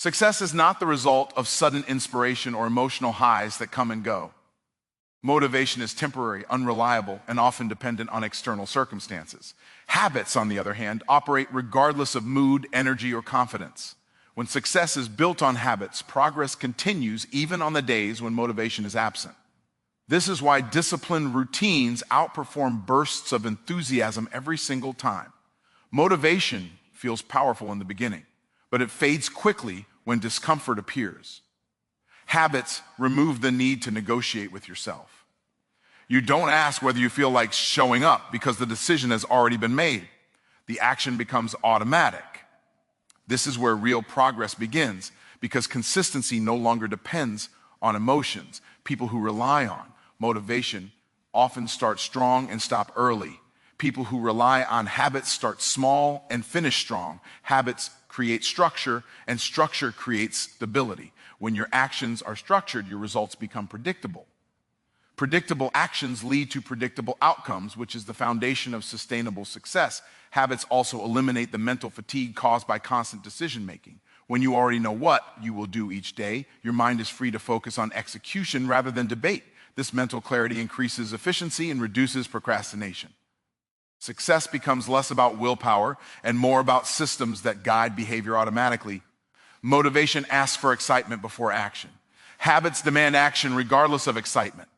Success is not the result of sudden inspiration or emotional highs that come and go. Motivation is temporary, unreliable, and often dependent on external circumstances. Habits, on the other hand, operate regardless of mood, energy, or confidence. When success is built on habits, progress continues even on the days when motivation is absent. This is why disciplined routines outperform bursts of enthusiasm every single time. Motivation feels powerful in the beginning, but it fades quickly when discomfort appears. Habits remove the need to negotiate with yourself. You don't ask whether you feel like showing up because the decision has already been made. The action becomes automatic. This is where real progress begins, because consistency no longer depends on emotions. People who rely on motivation often start strong and stop early. People who rely on habits start small and finish strong. Habits create structure, and structure creates stability. When your actions are structured, your results become predictable. Predictable actions lead to predictable outcomes, which is the foundation of sustainable success. Habits also eliminate the mental fatigue caused by constant decision-making. When you already know what you will do each day, your mind is free to focus on execution rather than debate. This mental clarity increases efficiency and reduces procrastination. Success becomes less about willpower and more about systems that guide behavior automatically. Motivation asks for excitement before action. Habits demand action regardless of excitement.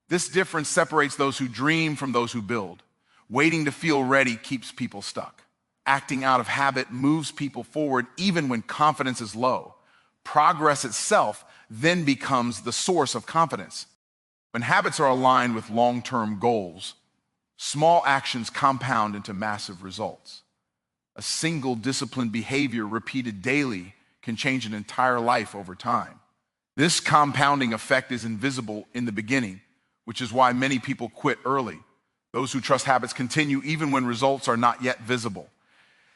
This difference separates those who dream from those who build. Waiting to feel ready keeps people stuck. Acting out of habit moves people forward even when confidence is low. Progress itself then becomes the source of confidence. When habits are aligned with long-term goals, small actions compound into massive results. A single disciplined behavior repeated daily can change an entire life over time. This compounding effect is invisible in the beginning, which is why many people quit early. Those who trust habits continue even when results are not yet visible.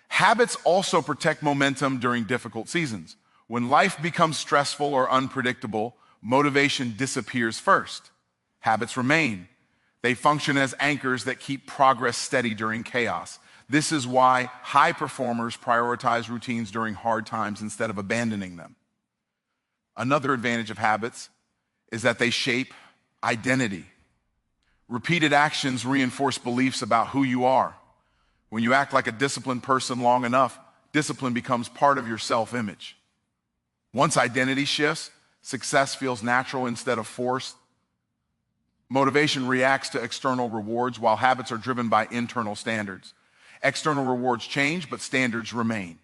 Habits also protect momentum during difficult seasons. When life becomes stressful or unpredictable, motivation disappears first. Habits remain. They function as anchors that keep progress steady during chaos. This is why high performers prioritize routines during hard times instead of abandoning them. Another advantage of habits is that they shape identity. Repeated actions reinforce beliefs about who you are. When you act like a disciplined person long enough, discipline becomes part of your self-image. Once identity shifts, success feels natural instead of forced. Motivation reacts to external rewards while habits are driven by internal standards. External rewards change, but standards remain.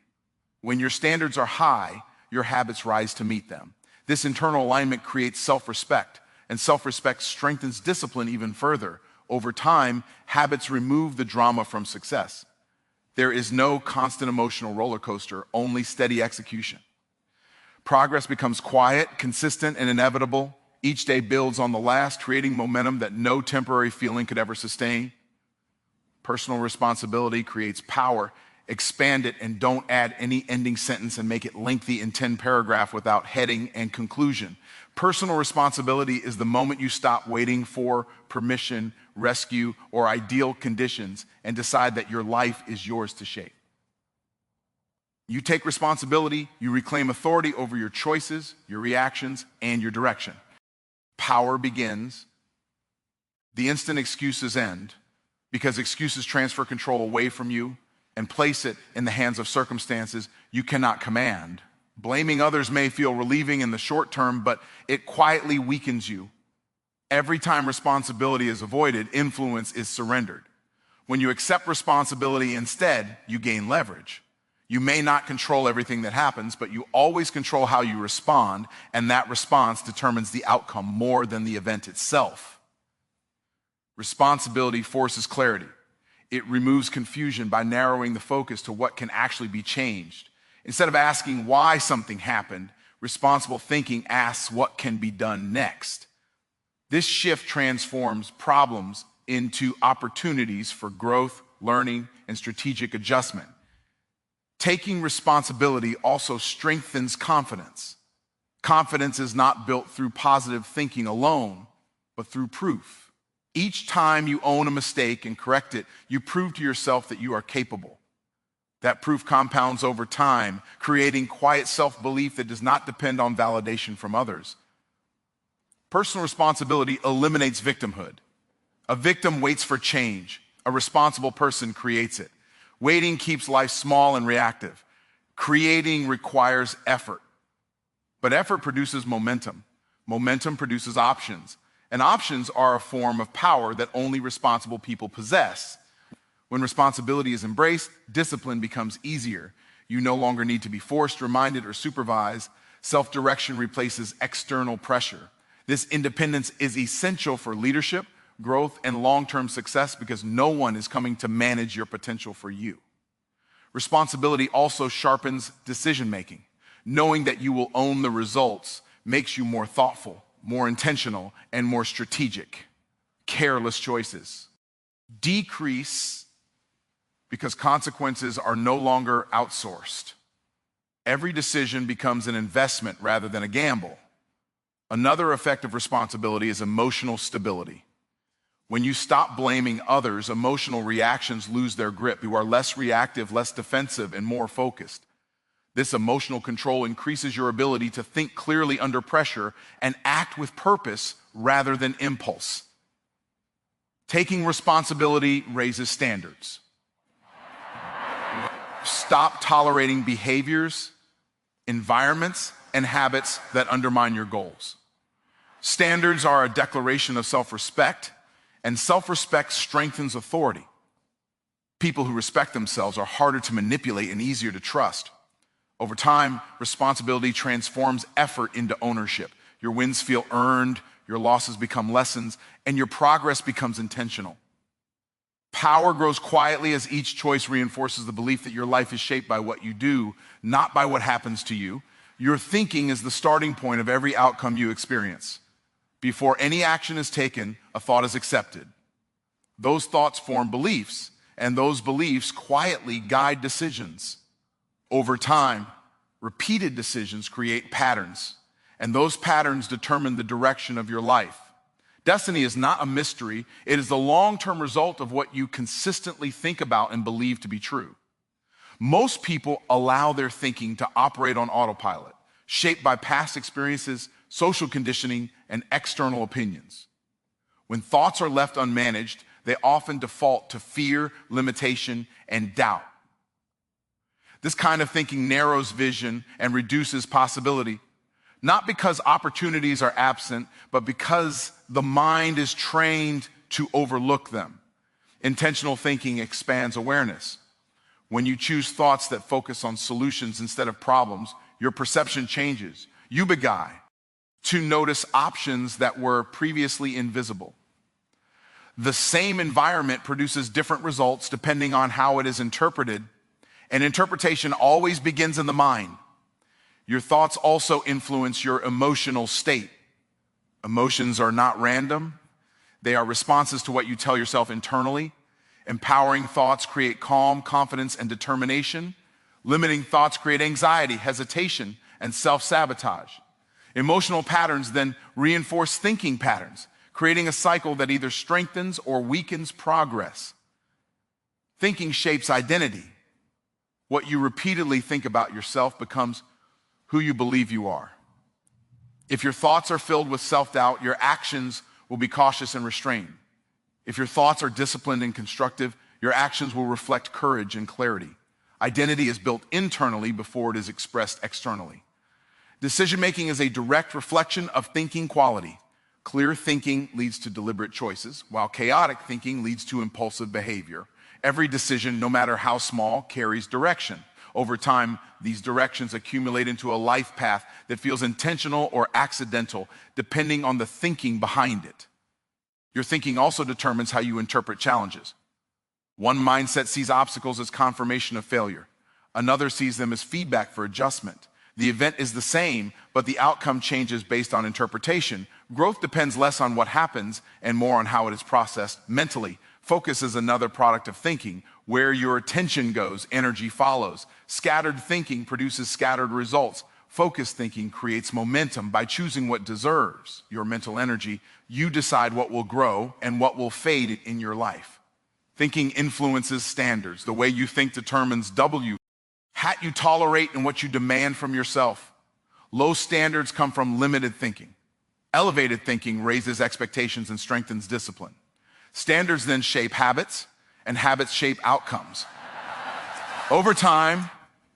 When your standards are high, your habits rise to meet them. This internal alignment creates self-respect, and self-respect strengthens discipline even further. Over time, habits remove the drama from success. There is no constant emotional roller coaster, only steady execution. Progress becomes quiet, consistent, and inevitable. Each day builds on the last, creating momentum that no temporary feeling could ever sustain. Personal responsibility creates power. Expand it and don't add any ending sentence and make it lengthy in 10 paragraphs without heading and conclusion. Personal responsibility is the moment you stop waiting for permission, rescue, or ideal conditions and decide that your life is yours to shape. You take responsibility, you reclaim authority over your choices, your reactions, and your direction. Power begins the instant excuses end, because excuses transfer control away from you and place it in the hands of circumstances you cannot command. Blaming others may feel relieving in the short term, but it quietly weakens you. Every time responsibility is avoided, influence is surrendered. When you accept responsibility instead, you gain leverage. You may not control everything that happens, but you always control how you respond, and that response determines the outcome more than the event itself. Responsibility forces clarity. It removes confusion by narrowing the focus to what can actually be changed. Instead of asking why something happened, responsible thinking asks what can be done next. This shift transforms problems into opportunities for growth, learning, and strategic adjustment. Taking responsibility also strengthens confidence. Confidence is not built through positive thinking alone, but through proof. Each time you own a mistake and correct it, you prove to yourself that you are capable. That proof compounds over time, creating quiet self-belief that does not depend on validation from others. Personal responsibility eliminates victimhood. A victim waits for change. A responsible person creates it. Waiting keeps life small and reactive. Creating requires effort. But effort produces momentum. Momentum produces options. And options are a form of power that only responsible people possess. When responsibility is embraced, discipline becomes easier. You no longer need to be forced, reminded, or supervised. Self-direction replaces external pressure. This independence is essential for leadership, growth, and long-term success because no one is coming to manage your potential for you. Responsibility also sharpens decision-making. Knowing that you will own the results makes you more thoughtful, more intentional, and more strategic. Careless choices decrease because consequences are no longer outsourced. Every decision becomes an investment rather than a gamble. Another effect of responsibility is emotional stability. When you stop blaming others, emotional reactions lose their grip. You are less reactive, less defensive, and more focused. This emotional control increases your ability to think clearly under pressure and act with purpose rather than impulse. Taking responsibility raises standards. Stop tolerating behaviors, environments, and habits that undermine your goals. Standards are a declaration of self-respect, and self-respect strengthens authority. People who respect themselves are harder to manipulate and easier to trust. Over time, responsibility transforms effort into ownership. Your wins feel earned, your losses become lessons, and your progress becomes intentional. Power grows quietly as each choice reinforces the belief that your life is shaped by what you do, not by what happens to you. Your thinking is the starting point of every outcome you experience. Before any action is taken, a thought is accepted. Those thoughts form beliefs, and those beliefs quietly guide decisions. Over time, repeated decisions create patterns, and those patterns determine the direction of your life. Destiny is not a mystery. It is the long-term result of what you consistently think about and believe to be true. Most people allow their thinking to operate on autopilot, shaped by past experiences, social conditioning, and external opinions. When thoughts are left unmanaged, they often default to fear, limitation, and doubt. This kind of thinking narrows vision and reduces possibility, not because opportunities are absent, but because the mind is trained to overlook them. Intentional thinking expands awareness. When you choose thoughts that focus on solutions instead of problems, your perception changes. You begin to notice options that were previously invisible. The same environment produces different results depending on how it is interpreted, and interpretation always begins in the mind. Your thoughts also influence your emotional state. Emotions are not random. They are responses to what you tell yourself internally. Empowering thoughts create calm, confidence, and determination. Limiting thoughts create anxiety, hesitation, and self-sabotage. Emotional patterns then reinforce thinking patterns, creating a cycle that either strengthens or weakens progress. Thinking shapes identity. What you repeatedly think about yourself becomes who you believe you are. If your thoughts are filled with self-doubt, your actions will be cautious and restrained. If your thoughts are disciplined and constructive, your actions will reflect courage and clarity. Identity is built internally before it is expressed externally. Decision-making is a direct reflection of thinking quality. Clear thinking leads to deliberate choices, while chaotic thinking leads to impulsive behavior. Every decision, no matter how small, carries direction. Over time, these directions accumulate into a life path that feels intentional or accidental, depending on the thinking behind it. Your thinking also determines how you interpret challenges. One mindset sees obstacles as confirmation of failure. Another sees them as feedback for adjustment. The event is the same, but the outcome changes based on interpretation. Growth depends less on what happens and more on how it is processed mentally. Focus is another product of thinking. Where your attention goes, energy follows. Scattered thinking produces scattered results. Focused thinking creates momentum. By choosing what deserves your mental energy, you decide what will grow and what will fade in your life. Thinking influences standards. The way you think determines hat you tolerate and what you demand from yourself. Low standards come from limited thinking. Elevated thinking raises expectations and strengthens discipline. Standards then shape habits, and habits shape outcomes. Over time,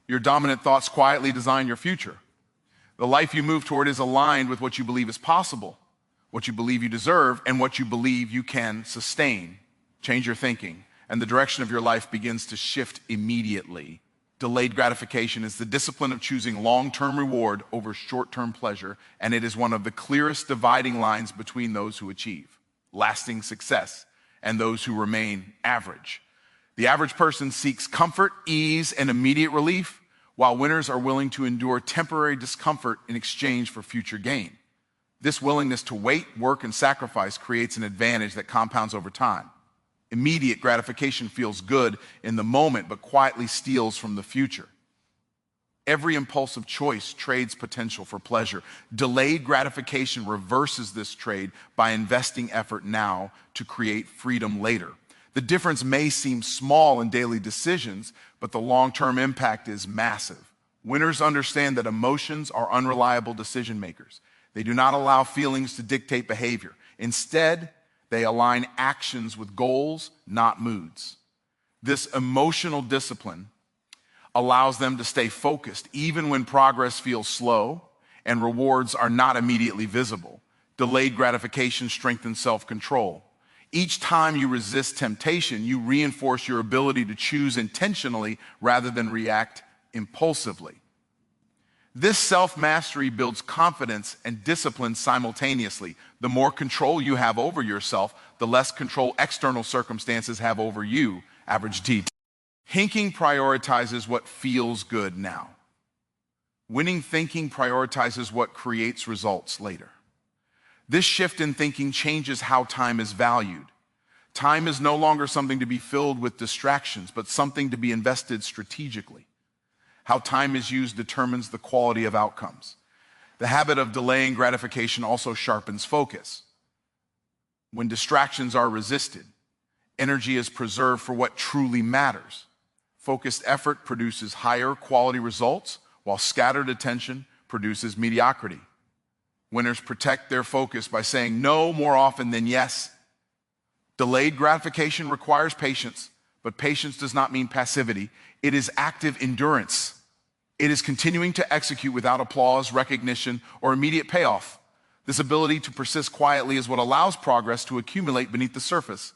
your dominant thoughts quietly design your future. The life you move toward is aligned with what you believe is possible, what you believe you deserve, and what you believe you can sustain. Change your thinking, and the direction of your life begins to shift immediately. Delayed gratification is the discipline of choosing long-term reward over short-term pleasure, and it is one of the clearest dividing lines between those who achieve lasting success and those who remain average. The average person seeks comfort, ease, and immediate relief, while winners are willing to endure temporary discomfort in exchange for future gain. This willingness to wait, work, and sacrifice creates an advantage that compounds over time. Immediate gratification feels good in the moment, but quietly steals from the future. Every impulsive choice trades potential for pleasure. Delayed gratification reverses this trade by investing effort now to create freedom later. The difference may seem small in daily decisions, but the long-term impact is massive. Winners understand that emotions are unreliable decision makers. They do not allow feelings to dictate behavior. Instead, they align actions with goals, not moods. This emotional discipline allows them to stay focused even when progress feels slow and rewards are not immediately visible. Delayed gratification strengthens self-control. Each time you resist temptation, you reinforce your ability to choose intentionally rather than react impulsively. This self-mastery builds confidence and discipline simultaneously. The more control you have over yourself, the less control external circumstances have over you. Average D. Thinking prioritizes what feels good now. Winning thinking prioritizes what creates results later. This shift in thinking changes how time is valued. Time is no longer something to be filled with distractions, but something to be invested strategically. How time is used determines the quality of outcomes. The habit of delaying gratification also sharpens focus. When distractions are resisted, energy is preserved for what truly matters. Focused effort produces higher quality results, while scattered attention produces mediocrity. Winners protect their focus by saying no more often than yes. Delayed gratification requires patience, but patience does not mean passivity. It is active endurance. It is continuing to execute without applause, recognition, or immediate payoff. This ability to persist quietly is what allows progress to accumulate beneath the surface.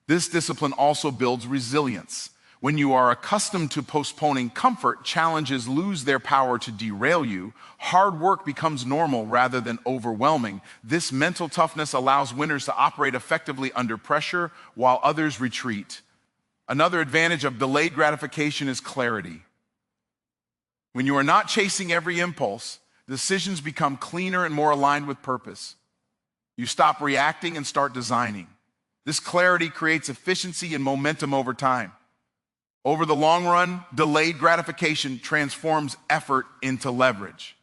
This discipline also builds resilience. When you are accustomed to postponing comfort, challenges lose their power to derail you. Hard work becomes normal rather than overwhelming. This mental toughness allows winners to operate effectively under pressure while others retreat. Another advantage of delayed gratification is clarity. When you are not chasing every impulse, decisions become cleaner and more aligned with purpose. You stop reacting and start designing. This clarity creates efficiency and momentum over time. Over the long run, delayed gratification transforms effort into leverage.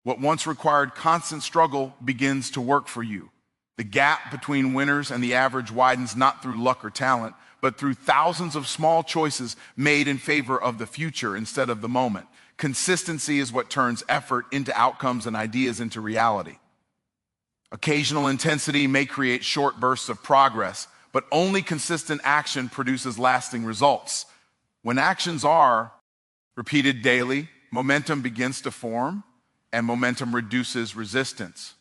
What once required constant struggle begins to work for you. The gap between winners and the average widens not through luck or talent, but through thousands of small choices made in favor of the future instead of the moment. Consistency is what turns effort into outcomes and ideas into reality. Occasional intensity may create short bursts of progress, but only consistent action produces lasting results. When actions are repeated daily, momentum begins to form, and momentum reduces resistance.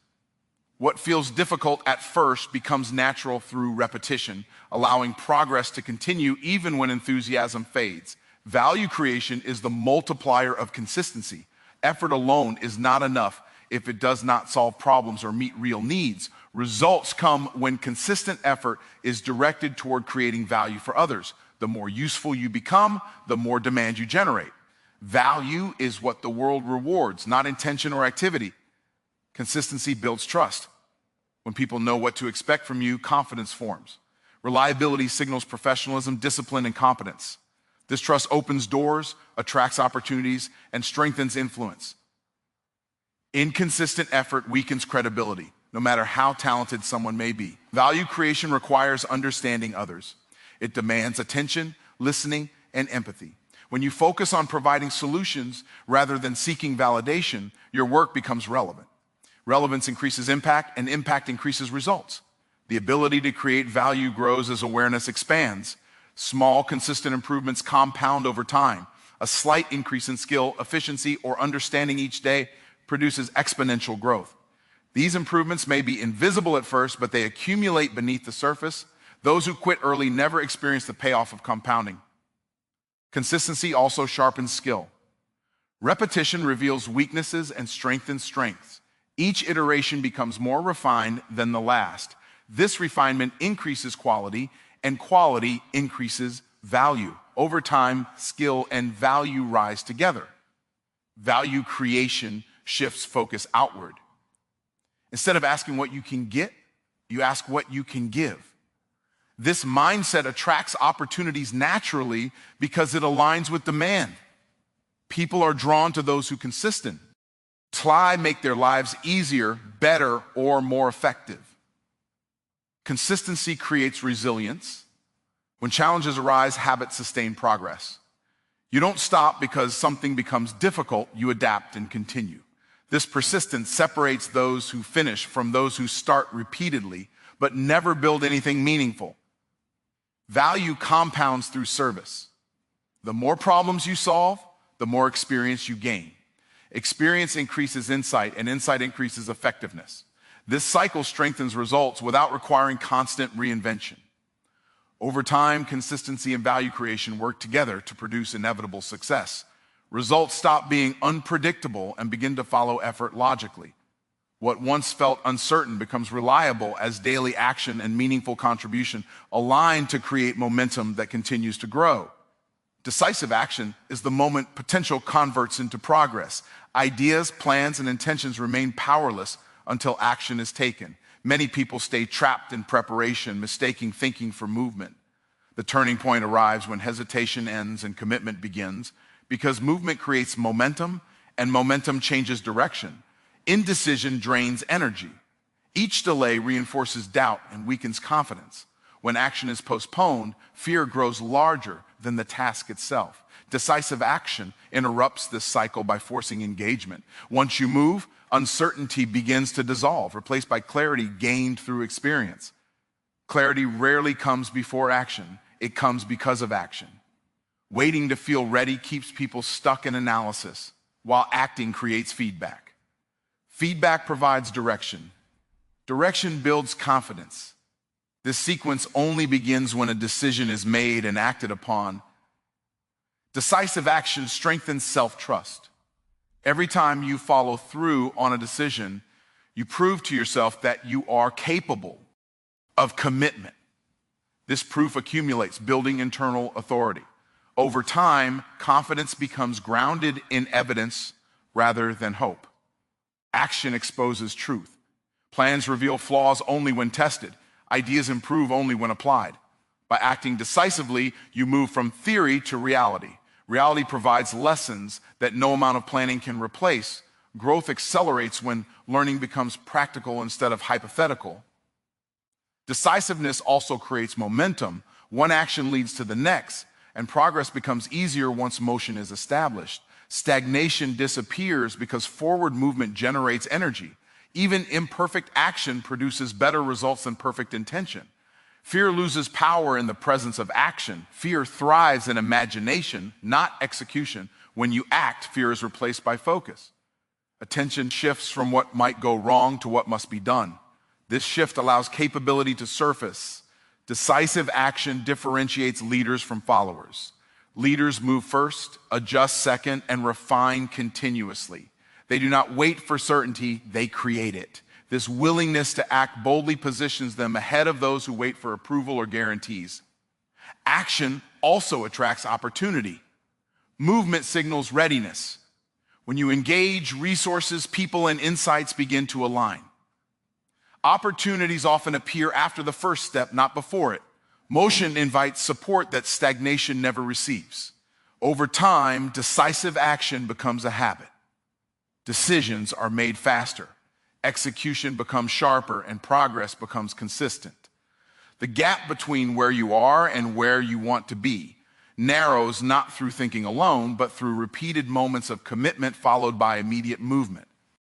What feels difficult at first becomes natural through repetition, allowing progress to continue even when enthusiasm fades. Value creation is the multiplier of consistency. Effort alone is not enough if it does not solve problems or meet real needs. Results come when consistent effort is directed toward creating value for others. The more useful you become, the more demand you generate. Value is what the world rewards, not intention or activity. Consistency builds trust. When people know what to expect from you, confidence forms. Reliability signals professionalism, discipline, and competence. This trust opens doors, attracts opportunities, and strengthens influence. Inconsistent effort weakens credibility, no matter how talented someone may be. Value creation requires understanding others. It demands attention, listening, and empathy. When you focus on providing solutions rather than seeking validation, your work becomes relevant. Relevance increases impact, and impact increases results. The ability to create value grows as awareness expands. Small, consistent improvements compound over time. A slight increase in skill, efficiency, or understanding each day produces exponential growth. These improvements may be invisible at first, but they accumulate beneath the surface. Those who quit early never experience the payoff of compounding. Consistency also sharpens skill. Repetition reveals weaknesses and strengthens strengths. Each iteration becomes more refined than the last. This refinement increases quality, and quality increases value. Over time, skill and value rise together. Value creation shifts focus outward. Instead of asking what you can get, you ask what you can give. This mindset attracts opportunities naturally because it aligns with demand. People are drawn to those who are consistent. Make their lives easier, better, or more effective. Consistency creates resilience. When challenges arise, habits sustain progress. You don't stop because something becomes difficult, you adapt and continue. This persistence separates those who finish from those who start repeatedly, but never build anything meaningful. Value compounds through service. The more problems you solve, the more experience you gain. Experience increases insight, and insight increases effectiveness. This cycle strengthens results without requiring constant reinvention. Over time, consistency and value creation work together to produce inevitable success. Results stop being unpredictable and begin to follow effort logically. What once felt uncertain becomes reliable as daily action and meaningful contribution align to create momentum that continues to grow. Decisive action is the moment potential converts into progress. Ideas, plans, and intentions remain powerless until action is taken. Many people stay trapped in preparation, mistaking thinking for movement. The turning point arrives when hesitation ends and commitment begins, because movement creates momentum, and momentum changes direction. Indecision drains energy. Each delay reinforces doubt and weakens confidence. When action is postponed, fear grows larger than the task itself. Decisive action interrupts this cycle by forcing engagement. Once you move, uncertainty begins to dissolve, replaced by clarity gained through experience. Clarity rarely comes before action. It comes because of action. Waiting to feel ready keeps people stuck in analysis, while acting creates feedback. Feedback provides direction. Direction builds confidence. This sequence only begins when a decision is made and acted upon. Decisive action strengthens self-trust. Every time you follow through on a decision, you prove to yourself that you are capable of commitment. This proof accumulates, building internal authority. Over time, confidence becomes grounded in evidence rather than hope. Action exposes truth. Plans reveal flaws only when tested. Ideas improve only when applied. By acting decisively, you move from theory to reality. Reality provides lessons that no amount of planning can replace. Growth accelerates when learning becomes practical instead of hypothetical. Decisiveness also creates momentum. One action leads to the next, and progress becomes easier once motion is established. Stagnation disappears because forward movement generates energy. Even imperfect action produces better results than perfect intention. Fear loses power in the presence of action. Fear thrives in imagination, not execution. When you act, fear is replaced by focus. Attention shifts from what might go wrong to what must be done. This shift allows capability to surface. Decisive action differentiates leaders from followers. Leaders move first, adjust second, and refine continuously. They do not wait for certainty, they create it. This willingness to act boldly positions them ahead of those who wait for approval or guarantees. Action also attracts opportunity. Movement signals readiness. When you engage, resources, people, and insights begin to align. Opportunities often appear after the first step, not before it. Motion invites support that stagnation never receives. Over time, decisive action becomes a habit. Decisions are made faster. Execution becomes sharper, and progress becomes consistent. The gap between where you are and where you want to be narrows not through thinking alone, but through repeated moments of commitment followed by immediate movement.